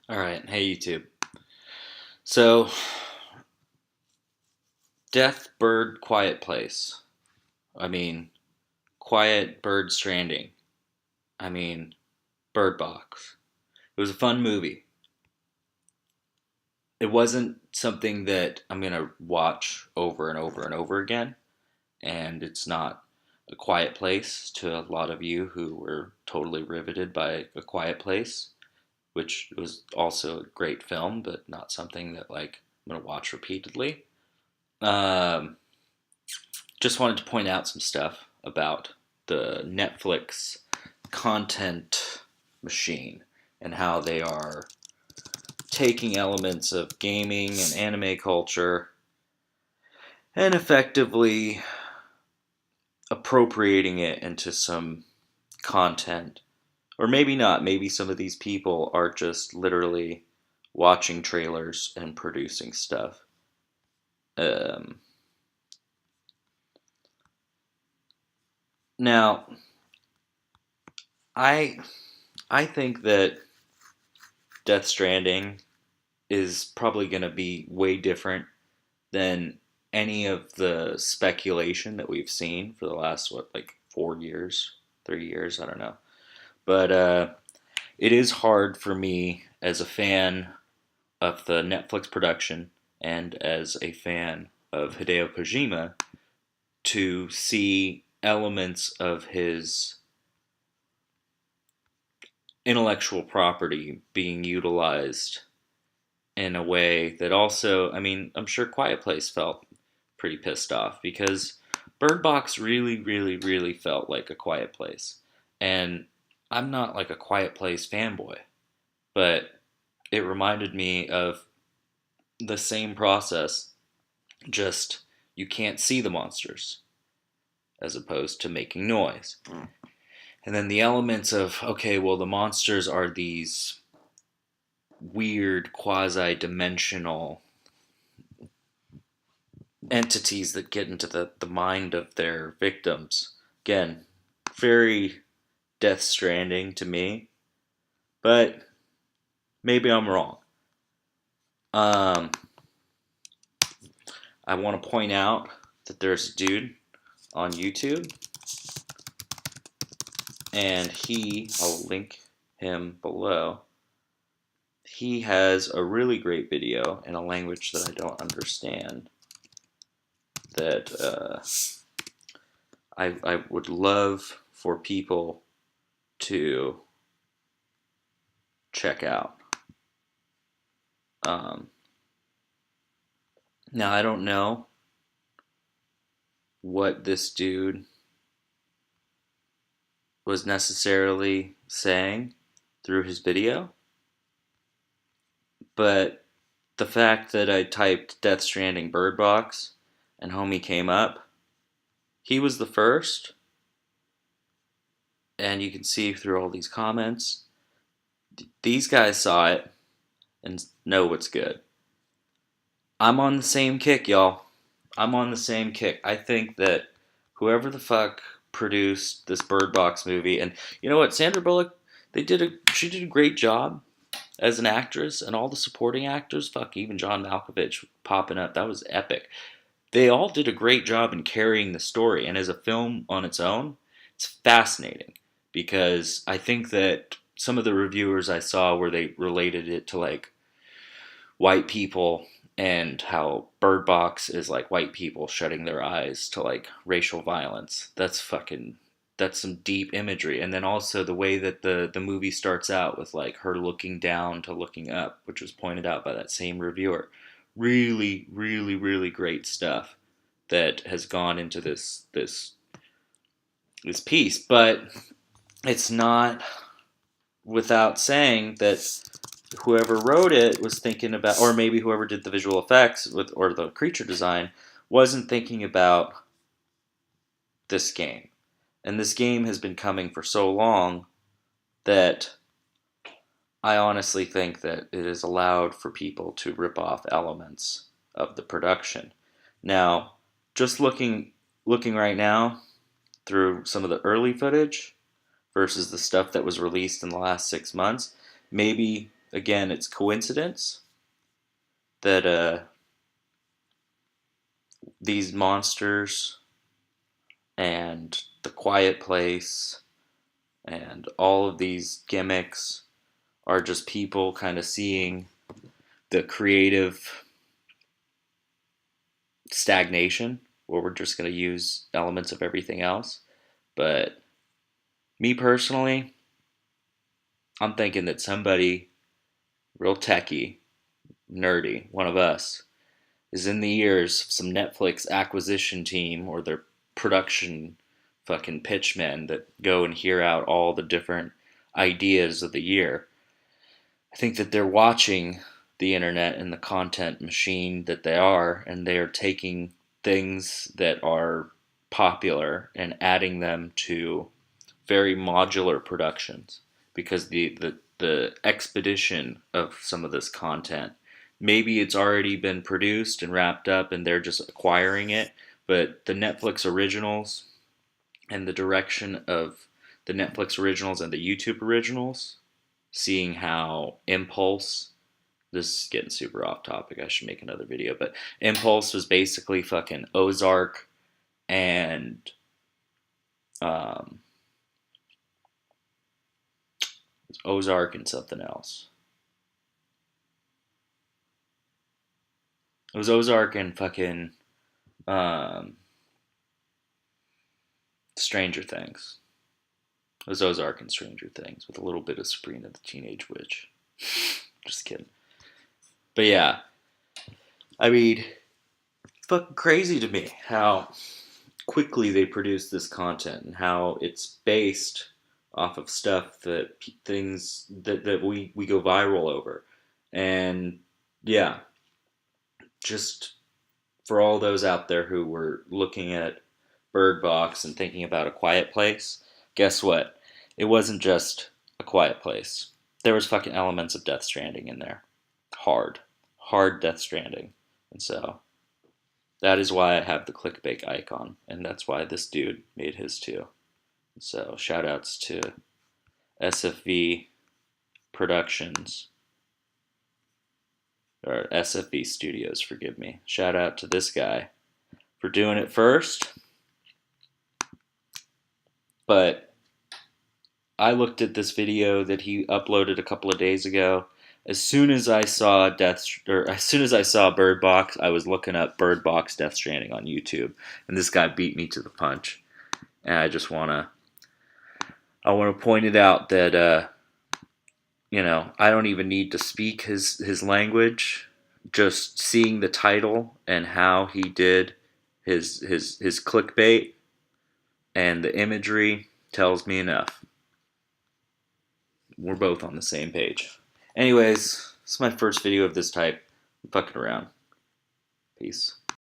All right, hey YouTube. So, Death Bird Quiet Place. I mean, Quiet Bird Stranding. I mean, Birdbox. It was a fun movie. It wasn't something that I'm gonna watch over and over and over again, and it's not a quiet place to a lot of you who were totally riveted by A Quiet Place, which was also a great film, but not something that I'm gonna watch repeatedly. Um, just wanted to point out some stuff about the Netflix content machine and how they are taking elements of gaming and anime culture and effectively appropriating it into some content. Or maybe not. Maybe some of these people are just literally watching trailers and producing stuff. Um, now, I I think that Death Stranding is probably going to be way different than any of the speculation that we've seen for the last, 4 years, 3 years, I don't know. But it is hard for me as a fan of the Netflix production and as a fan of Hideo Kojima to see elements of his intellectual property being utilized in a way that also, I mean, I'm sure Quiet Place felt pretty pissed off because Bird Box really, really, really felt like a Quiet Place. And I'm not like a Quiet Place fanboy, but it reminded me of the same process, just you can't see the monsters as opposed to making noise. And then the elements of, okay, well, the monsters are these weird quasi dimensional entities that get into the mind of their victims. Again, very Death Stranding to me, but maybe I'm wrong. Um, I want to point out that there's a dude on YouTube, and I'll link him below. He has a really great video in a language that I don't understand that I would love for people to check out. Um, Now, I don't know what this dude was necessarily saying through his video, but the fact that I typed Death Stranding Bird Box and homie came up, he was the first, and you can see through all these comments, these guys saw it and know what's good. I'm on the same kick, y'all. I'm on the same kick. I think that whoever the fuck produced this Bird Box movie, and you know what, Sandra Bullock, she did a great job as an actress, and all the supporting actors, fuck, even John Malkovich popping up, that was epic. They all did a great job in carrying the story, and as a film on its own, it's fascinating because I think that some of the reviewers I saw where they related it to like white people and how Bird Box is like white people shutting their eyes to like racial violence. That's some deep imagery. And then also the way that the movie starts out with like her looking down to looking up, which was pointed out by that same reviewer. Really, really, really great stuff that has gone into this piece, but it's not without saying that whoever wrote it was thinking about, or maybe whoever did the visual effects or the creature design wasn't thinking about this game. And this game has been coming for so long that I honestly think that it is allowed for people to rip off elements of the production. Now, just looking right now through some of the early footage versus the stuff that was released in the last 6 months, maybe again, it's coincidence that these monsters and the quiet place and all of these gimmicks are just people kind of seeing the creative stagnation where we're just going to use elements of everything else. But me personally, I'm thinking that somebody real techie, nerdy, one of us, is in the ears of some Netflix acquisition team or their production fucking pitchmen that go and hear out all the different ideas of the year. I think that they're watching the internet and the content machine that they are, and they are taking things that are popular and adding them to very modular productions, because the expedition of some of this content, maybe it's already been produced and wrapped up and they're just acquiring it, but the Netflix originals and the direction of the Netflix originals and the YouTube originals, seeing how Impulse, this is getting super off topic, I should make another video, but Impulse was basically fucking Ozark and Ozark and something else. It was Ozark and fucking Stranger Things. It was Ozark and Stranger Things with a little bit of Sabrina the Teenage Witch. Just kidding. But yeah, I mean, it's fucking crazy to me how quickly they produce this content and how it's based off of stuff that things that we go viral over. And yeah, just for all those out there who were looking at Birdbox and thinking about a quiet place, guess what? It wasn't just a quiet place. There was fucking elements of Death Stranding in there. Hard Death Stranding. And so that is why I have the clickbait icon, and that's why this dude made his too. So shout outs to SFV Productions, or SFV Studios, forgive me. Shout out to this guy for doing it first. But I looked at this video that he uploaded a couple of days ago. As soon as I saw Bird Box, I was looking up Bird Box Death Stranding on YouTube, and this guy beat me to the punch. And I want to point it out that I don't even need to speak his language. Just seeing the title and how he did his clickbait and the imagery tells me enough. We're both on the same page. Anyways, this is my first video of this type. I'm fucking around. Peace.